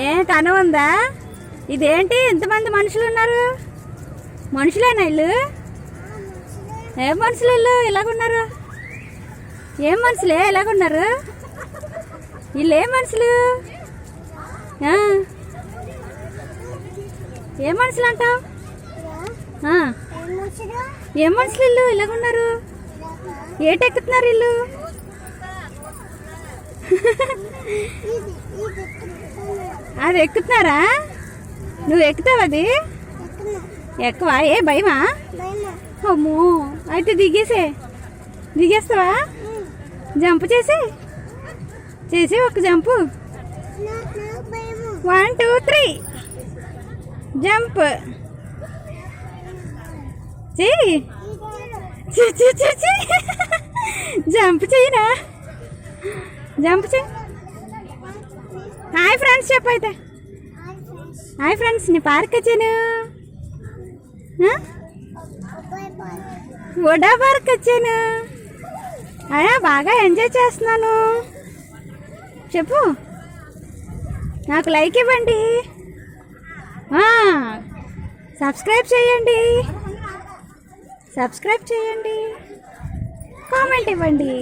ఏ తను ఉందా? ఇదేంటి ఇంతమంది మనుషులు ఉన్నారు? మనుషులేనా ఇల్లు? ఏం మనుషులు ఇల్లు ఇలాగున్నారు? ఏం మనుషులే ఇలాగున్నారు? వీళ్ళు ఏం మనుషులు? ఏం మనుషులు అంటావు? ఏం మనుషులు ఇల్లు ఇలాగున్నారు? ఏటెక్కుతున్నారు ఇల్లు? అది ఎక్కుతున్నారా? నువ్వు ఎక్కుతావు? అది ఎక్కువా? ఏ భయమా? అమ్మో, అయితే దిగేస్తావా? జంప్ చేసి ఒక జంపు. 1 2 3 జంప్ చెయ్యి. జంప్ చెయ్యిరా, జంప్ చెయ్యి. హాయ్ ఫ్రెండ్స్ చెప్పు. అయితే హాయ్ ఫ్రెండ్స్, నీ పార్క్ వచ్చాను. వడా పార్క్ వచ్చాను. బాగా ఎంజాయ్ చేస్తున్నాను. చెప్పు, నాకు లైక్ ఇవ్వండి, సబ్స్క్రైబ్ చేయండి, కామెంట్ ఇవ్వండి.